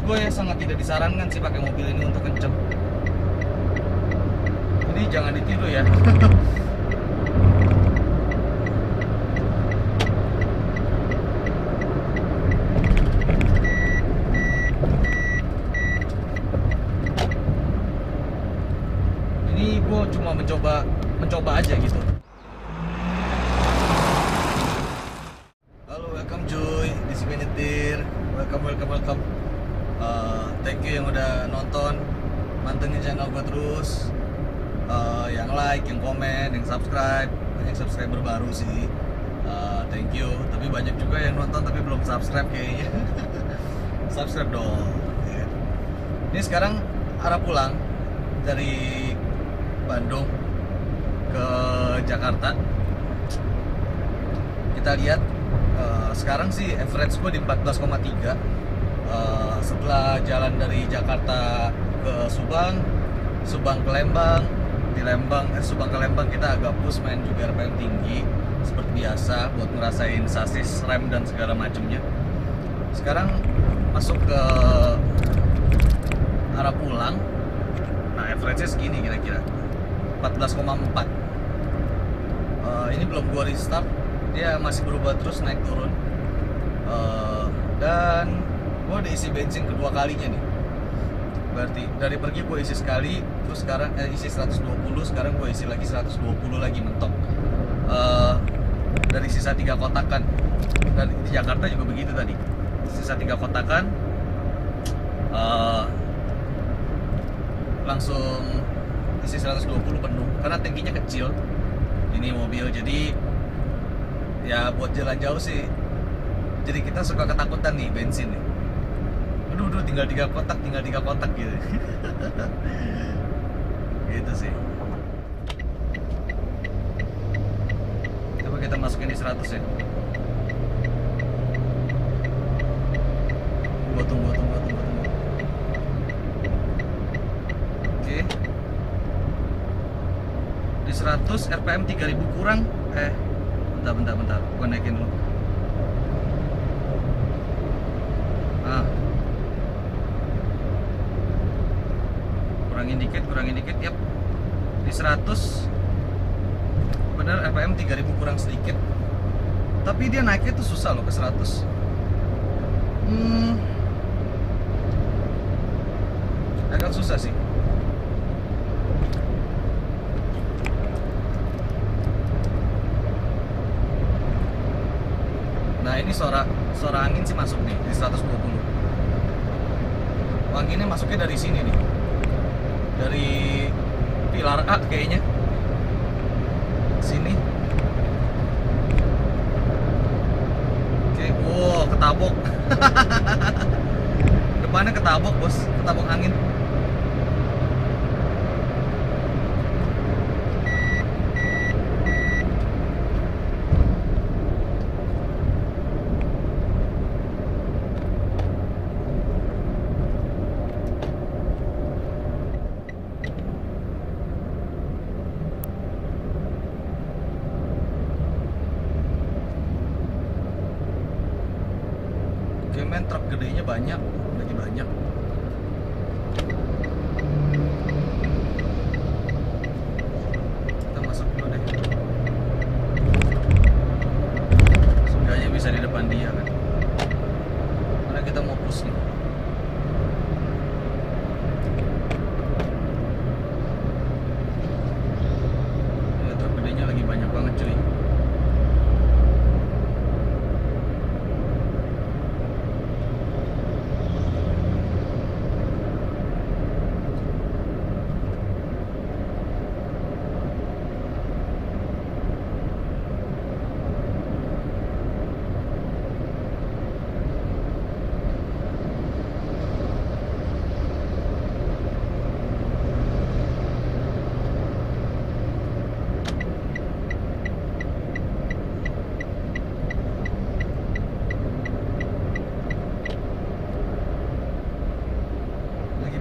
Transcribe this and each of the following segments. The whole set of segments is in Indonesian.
gue sangat tidak disarankan sih pakai mobil ini untuk kenceng. Ini jangan ditiru ya. Ini gue cuma mencoba aja gitu. Halo, welcome cuy, di sini nyetir. Welcome. Thank you yang udah nonton, mantengin channel gue terus. Yang like, yang komen, yang subscribe. Banyak subscriber baru sih. Thank you. Tapi banyak juga yang nonton tapi belum subscribe kayaknya. Subscribe dong. Ini sekarang arah pulang dari Bandung ke Jakarta. Kita lihat sekarang sih average gue di 14,3. Setelah jalan dari Jakarta ke Subang ke Lembang, di Subang ke Lembang kita agak push main juga RPM tinggi seperti biasa buat ngerasain sasis, rem dan segala macamnya. Sekarang masuk ke arah pulang. Nah, average-nya segini kira-kira 14,4. Ini belum gua restart, dia masih berubah terus naik turun. Dan gua udah isi bensin kedua kalinya nih. Berarti dari pergi gue isi sekali, terus sekarang isi 120, sekarang gue isi lagi 120 lagi mentok. Dari sisa 3 kotakan. Dan di Jakarta juga begitu tadi. Sisa 3 kotakan, langsung isi 120 penuh. Karena tangkinya kecil ini mobil, jadi ya buat jalan jauh sih. Jadi kita suka ketakutan nih bensin nih. Aduh, tinggal 3 kotak gitu. Gitu sih. Coba kita masukin di 100 ya. Tunggu. Oke. Di 100 RPM 3000 kurang. Bentar. Gua naikin dulu. Kurangin dikit, yap. Di 100 bener RPM 3000 kurang sedikit. Tapi dia naiknya tuh susah loh ke 100. Agak susah sih. Nah, ini suara angin sih masuk nih di 120. Anginnya masuknya dari sini nih. Dari pilar A kayaknya. Sini. Oke, wow, ketabok. Depannya ketabok, bos. Ketabok angin. Men, truk gedenya banyak, lagi banyak. Kita masuk dulu deh. Seenggaknya bisa di depan dia kan. Karena kita mau push nih. Ya, truk gedenya lagi banyak banget cuy.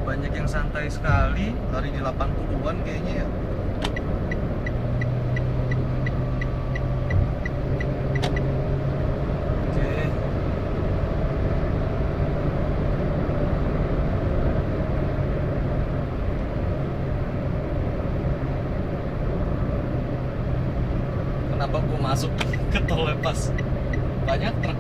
Banyak yang santai sekali, lari di 80-an kayaknya ya. Oke. kenapa gue masuk ke tol lepas banyak truk.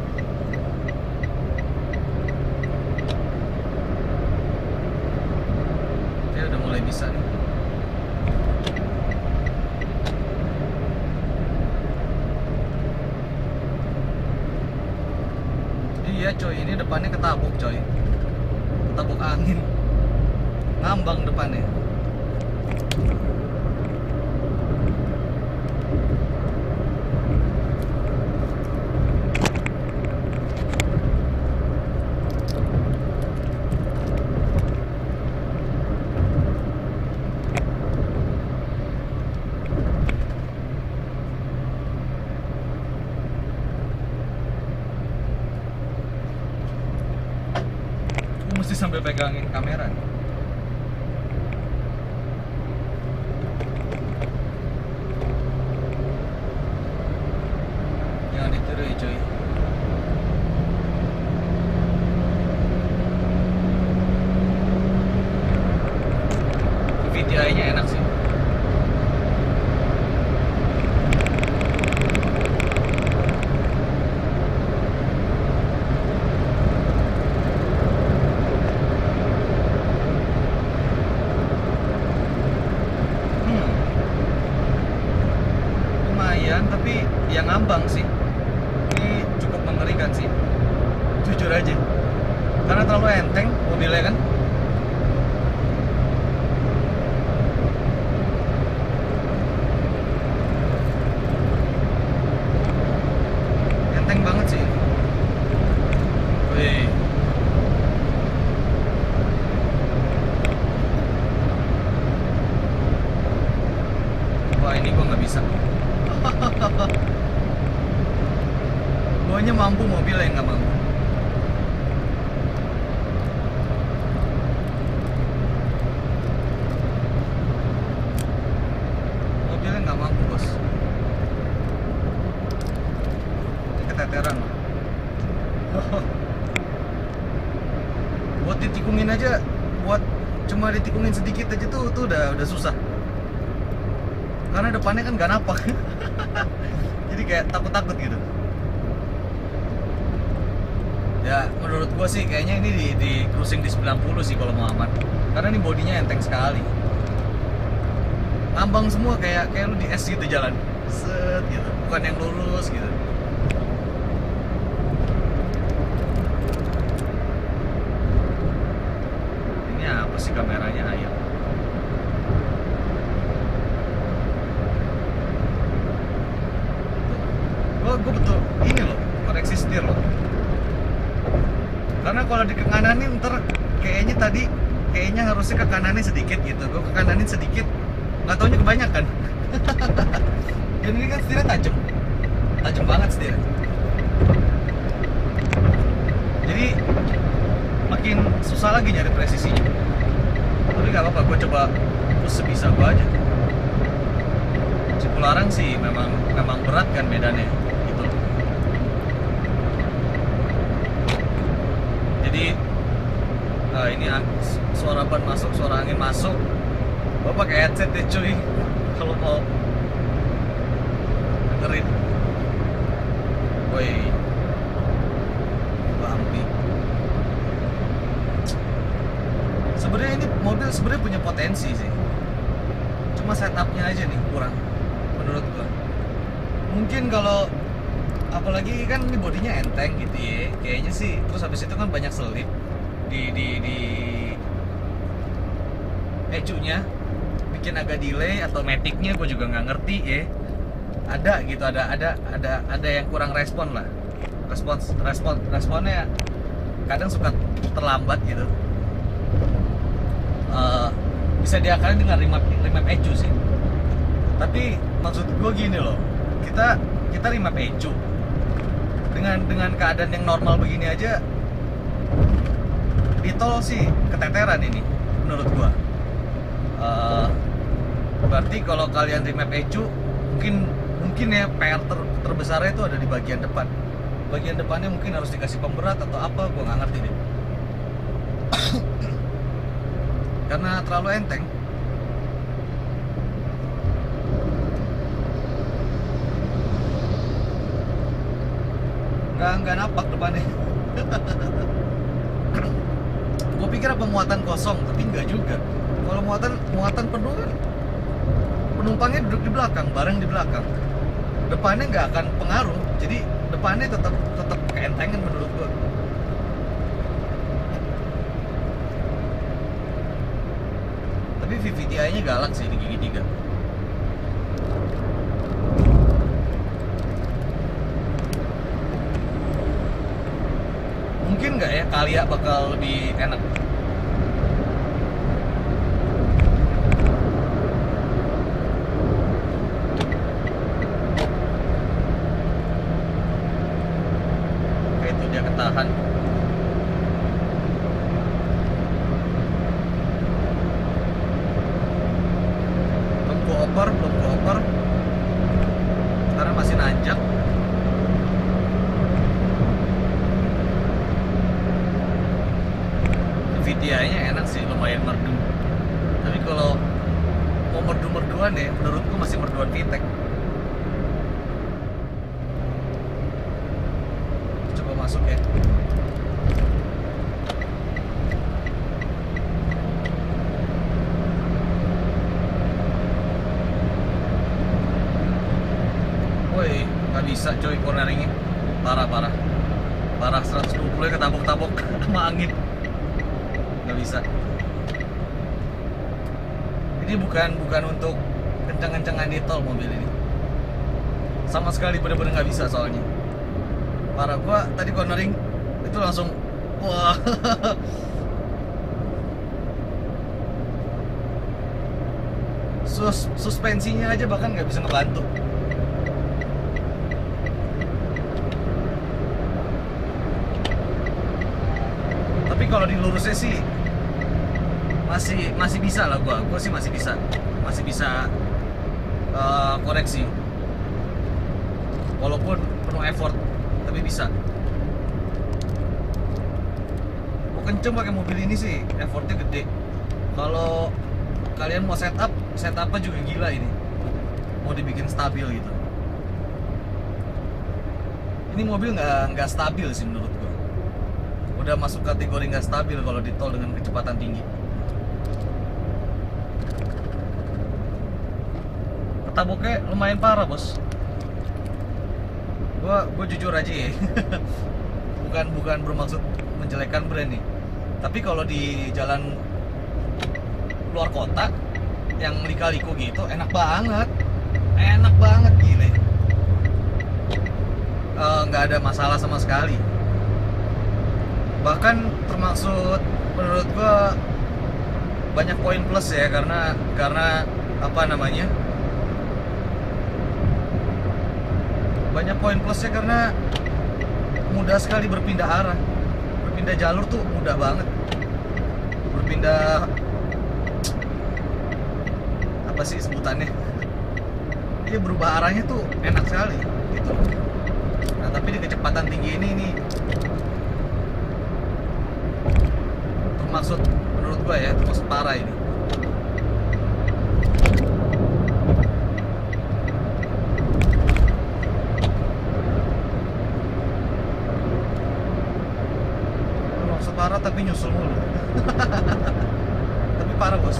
Dia udah mulai bisa nih. Iya coy, ini depannya ketabuk coy, ketabuk angin, ngambang depannya. Mesti sambil pegangin kamera nih. Jangan ditiru ya cuy. VTI-nya enak sih. Tapi yang ngambang sih, ini cukup mengerikan sih, jujur aja, karena terlalu enteng mobilnya kan. Enteng banget sih. Wih. Wah, ini gua nggak bisa. Guanya mampu, mobilnya nggak mampu. Mobilnya nggak mampu bos. Ini keteteran loh. Buat ditikungin aja, buat cuma ditikungin sedikit aja tuh udah susah. Karena depannya kan gak napak. Jadi kayak takut-takut gitu. Ya menurut gua sih kayaknya ini di cruising di 90 sih kalau mau aman. Karena ini bodinya enteng sekali. Ngambang semua kayak lu di es gitu jalan. Set gitu. Bukan yang lurus gitu. Ini apa sih kameranya ayam? Gue betul ini loh, koreksi setir loh. Karena kalau di ke kananin ntar kayaknya harusnya ke kanannya sedikit gitu. Gue ke kananin sedikit, nggak taunya kebanyakan. Dan ini kan setirnya tajam banget setirnya. Jadi makin susah lagi nyari presisinya. Tapi nggak apa-apa, gue coba push sebisa gue aja. Cipularang sih memang berat kan medannya. Jadi ini suara ban masuk, suara angin masuk. Gua pakai headset deh cuy kalau mau dengerin. Woi, bumpy. Sebenarnya ini mobil sebenarnya punya potensi sih. Cuma setupnya aja nih kurang menurut gua. Mungkin kalau apalagi kan ini bodinya enteng gitu ya, kayaknya sih. Terus habis itu kan banyak selip di ecunya, bikin agak delay atau maticnya gue juga nggak ngerti ya. Ada gitu, ada yang kurang respon lah. Responnya kadang suka terlambat gitu. Bisa diakalin dengan remap ecu sih. Tapi maksud gue gini loh, kita remap ecu dengan keadaan yang normal begini aja di tol sih keteteran ini menurut gua. Berarti kalau kalian remap ecu mungkin ya PR terbesarnya itu ada di bagian depan. Bagian depannya mungkin harus dikasih pemberat atau apa, gua nggak ngerti deh. Karena terlalu enteng. nggak napak depannya. Gue pikir apa muatan kosong, tapi nggak juga. Kalau muatan penuh kan penumpangnya duduk di belakang, barang di belakang. Depannya nggak akan pengaruh, jadi depannya tetap keentengan menurut gue. Tapi VVTi-nya galak sih di gigi 3. Mungkin nggak ya Kalia bakal lebih enak. Oke, itu dia ketahan. Belum ke oper karena masih nanjak. VTi-nya enak sih, lumayan merdu. Tapi kalau mau merdu-merduan ya, menurutku masih merduan VTEC. Coba masuk ya. Woi, nggak bisa coy corneringnya. Parah 120 ketabok-tabok sama angin. Nggak bisa. Ini bukan untuk kencang-kencangan di tol mobil ini. Sama sekali bener-bener nggak bisa soalnya. Parah, gua tadi cornering itu langsung wah. Suspensinya aja bahkan nggak bisa ngebantu. Tapi kalau di lurusnya sih masih bisa lah, gua sih masih bisa koreksi walaupun penuh effort, tapi bisa. Gua kenceng pakai mobil ini sih effortnya gede. Kalau kalian mau setupnya juga gila ini, mau dibikin stabil gitu. Ini mobil nggak stabil sih menurut gua. Udah masuk kategori nggak stabil kalau di tol dengan kecepatan tinggi. Ketaboknya lumayan parah bos. Gua jujur aja ya. bukan bermaksud menjelekkan brand nih. Tapi kalau di jalan luar kota yang lika-liku gitu enak banget gile. Nggak ada masalah sama sekali. Bahkan termaksud menurut gua banyak poin plus ya, karena apa namanya, banyak poin plusnya karena mudah sekali berpindah arah, berpindah jalur tuh mudah banget, berpindah apa sih sebutannya, dia berubah arahnya tuh enak sekali gitu. Nah tapi di kecepatan tinggi ini termaksud menurut gua ya, termaksud parah ini. Termaksud parah tapi nyusul mulu. Tapi parah bos.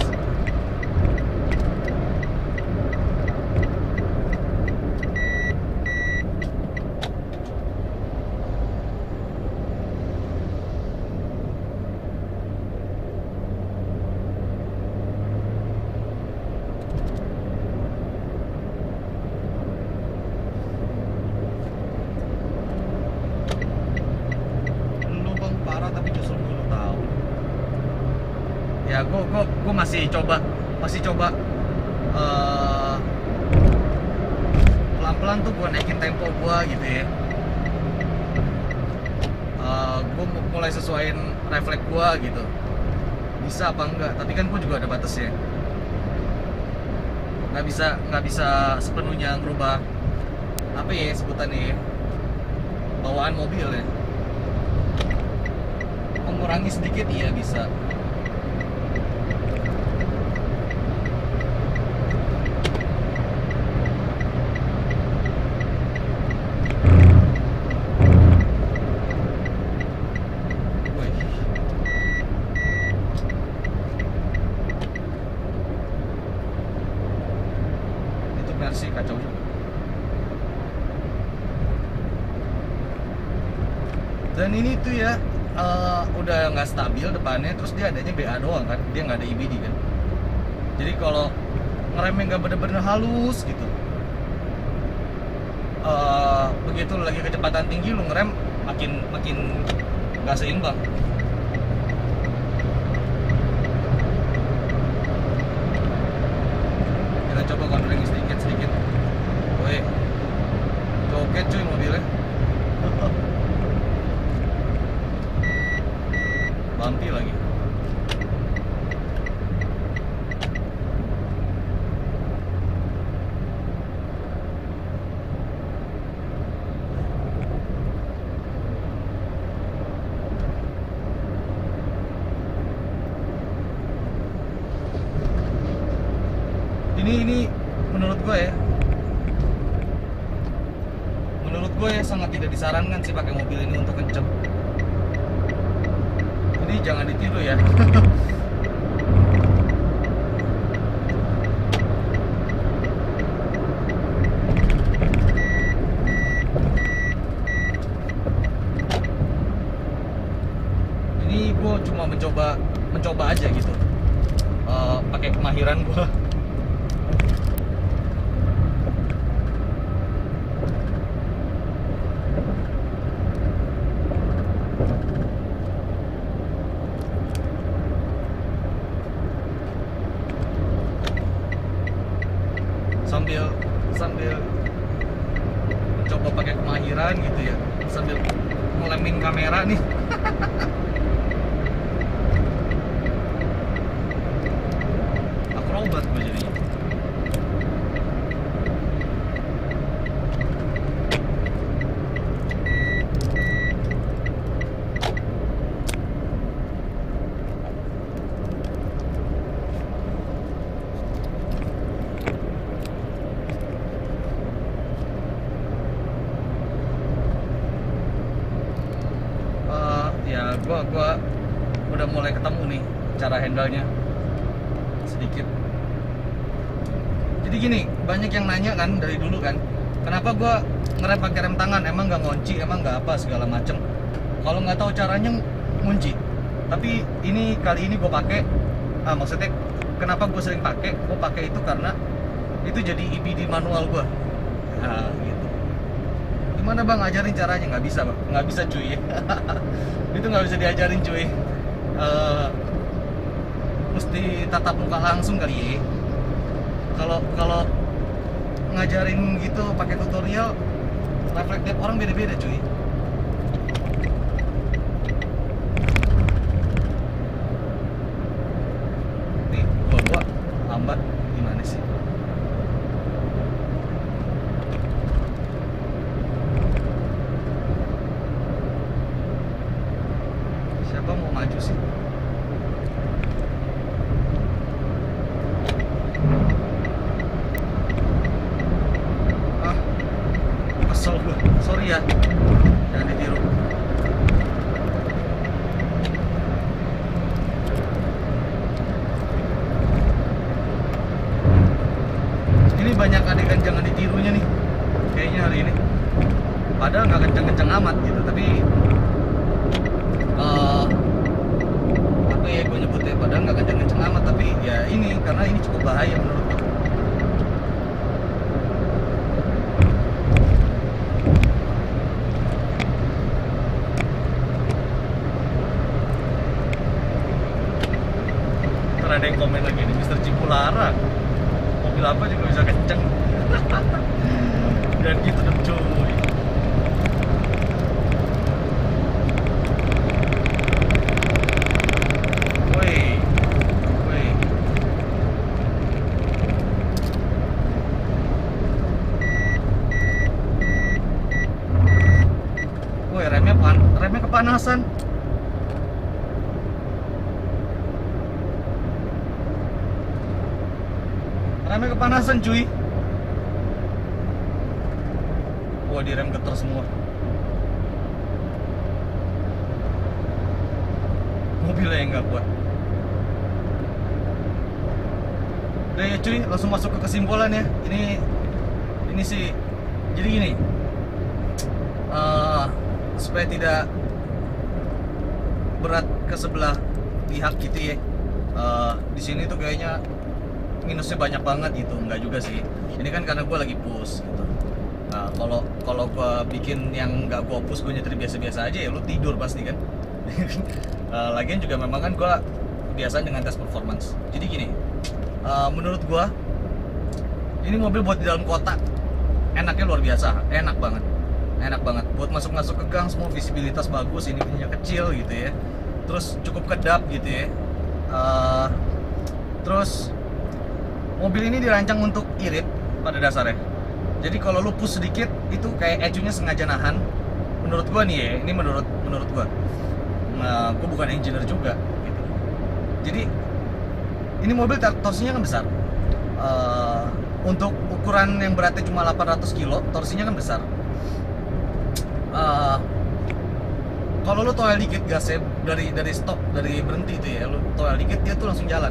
Ya gue masih coba pelan-pelan tuh gue naikin tempo gue gitu ya. Gue mulai sesuaiin refleks gue gitu, bisa apa enggak, tapi kan gue juga ada batasnya. Nggak bisa sepenuhnya ngerubah apa ya sebutannya ya, bawaan mobil ya. Mengurangi sedikit iya bisa. Dan ini tuh ya udah nggak stabil depannya, terus dia adanya BA doang kan, dia nggak ada EBD kan. Jadi kalau ngeremnya nggak bener-bener halus gitu, begitu lu lagi kecepatan tinggi lu ngerem makin nggak seimbang. Kita coba controlling sedikit. Woi, joget cuy mobilnya. Bumpy lagi. Ini menurut gue ya sangat tidak disarankan sih pakai mobil ini untuk kenceng. Ini jangan ditiru ya. Ini gue cuma mencoba aja gitu, pakai kemahiran gue. sambil coba pakai kemahiran gitu ya, sambil ngelemin kamera nih. Akrobat gue jadinya. Gua udah mulai ketemu nih cara handle-nya sedikit. Jadi gini, banyak yang nanya kan dari dulu kan, kenapa gua ngerem pakai rem tangan, emang nggak ngunci, emang nggak apa segala macem. Kalau nggak tahu caranya ngunci. Tapi kali ini gue pakai, maksudnya kenapa gue sering pakai? Gue pakai itu karena itu jadi EBD manual gue. Nah, gitu. Gimana bang, ajarin caranya? Nggak bisa bang, nggak bisa cuy. Itu nggak bisa diajarin cuy. Mesti tatap muka langsung kali ya. Kalau ngajarin gitu pakai tutorial, refleks tiap orang beda-beda cuy. Nih gua lambat gimana sih? Siapa mau maju sih? Kesel gue, sorry ya, jangan ditiru. Ini banyak adegan jangan ditirunya nih kayaknya hari ini, padahal nggak kenceng-kenceng amat gitu, tapi apa ya gue nyebutnya, padahal nggak kenceng-kenceng amat, tapi ya ini karena ini cukup bahaya menurut gue. Ada yang komen lagi nih, Mister Cipularang mobil apa juga bisa kenceng. Dan gitu dong cuy. Woi remnya kepanasan. Remnya kepanasan cuy. Wah, di rem getar semua. Mobilnya yang nggak kuat. Udah ya cuy, langsung masuk ke kesimpulan ya. Ini sih, jadi gini, supaya tidak berat ke sebelah pihak gitu ya. Di sini tuh kayaknya minusnya banyak banget gitu. Enggak juga sih, ini kan karena gue lagi push gitu. Nah, kalau gue bikin yang nggak gue push, gue nyetir biasa-biasa aja ya lu tidur pasti kan. Lagian juga memang kan gue biasa dengan tes performance. Jadi gini, menurut gue ini mobil buat di dalam kota enaknya luar biasa, enak banget buat masuk ke gang, semua visibilitas bagus, ini ininya kecil gitu ya, terus cukup kedap gitu ya. Terus mobil ini dirancang untuk irit pada dasarnya. Jadi kalau lu push sedikit itu kayak ecunya sengaja nahan. Menurut gua nih ya, ini menurut gua. Nah, gua bukan engineer juga gitu. Jadi ini mobil torsinya kan besar. Untuk ukuran yang beratnya cuma 800 kilo, torsinya kan besar. Kalau lu toel dikit gasnya dari stop, dari berhenti itu ya, lu toel dikit dia tuh langsung jalan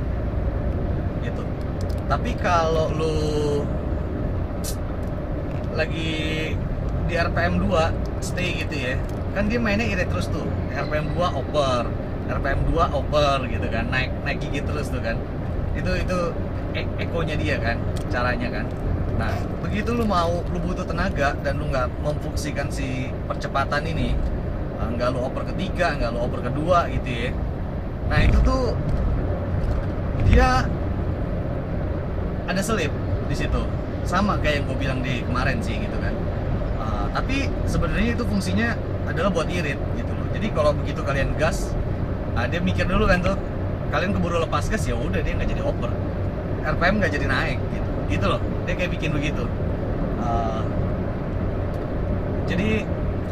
gitu. Tapi kalau lu lagi di RPM 2 stay gitu ya, kan dia mainnya irit terus tuh. RPM 2 oper, RPM 2 oper gitu kan, naik gigi terus tuh kan. Itu ekonya dia kan, caranya kan. Nah, begitu lu butuh tenaga dan lu nggak memfungsikan si percepatan ini, nggak lu oper ketiga, nggak lu oper kedua gitu ya. Nah, itu tuh dia ada selip di situ. Sama kayak yang gue bilang di kemarin sih gitu kan. Tapi sebenarnya itu fungsinya adalah buat irit gitu loh. Jadi kalau begitu kalian gas, dia mikir dulu kan tuh, kalian keburu lepas gas ya udah dia nggak jadi oper, RPM nggak jadi naik gitu loh. Dia kayak bikin begitu. Jadi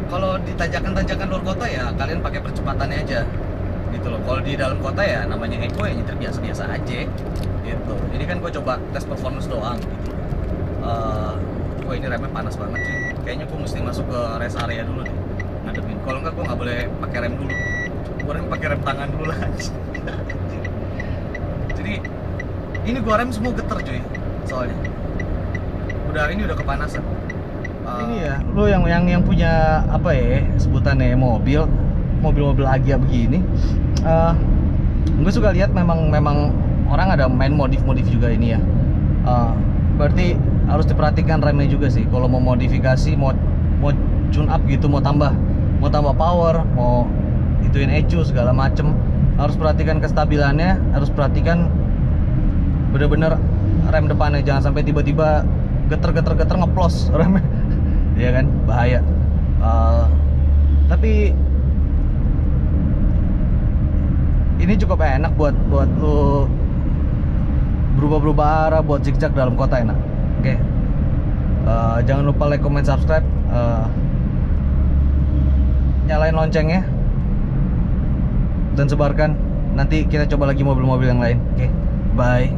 kalau di tanjakan-tanjakan luar kota ya kalian pakai percepatannya aja gitu loh. Kalau di dalam kota ya namanya eco ya nyetir biasa-biasa aja gitu. Ini kan gue coba tes performance doang gitu. Wah, ini remnya panas banget sih. Kayaknya gue mesti masuk ke rest area dulu nih, ngademin. Kalau enggak gue nggak boleh pakai rem dulu. Gue pakai rem tangan dulu lah. Jadi ini gue rem semua geter cuy, soalnya ini udah kepanasan. Ini ya, lo yang punya apa ya sebutannya mobil Agya begini. Gue suka lihat memang orang ada main modif juga ini ya. Berarti harus diperhatikan remnya juga sih. Kalau mau modifikasi, mau tune up gitu, mau tambah power, mau ituin ECU segala macem, harus perhatikan kestabilannya, harus perhatikan bener-bener rem depannya, jangan sampai tiba-tiba geter ngeplos remnya. Ya kan, bahaya. Tapi ini cukup enak buat lu berubah arah, buat zigzag dalam kota enak. Oke. Jangan lupa like, comment, subscribe, nyalain loncengnya dan sebarkan. Nanti kita coba lagi mobil-mobil yang lain. Oke, bye.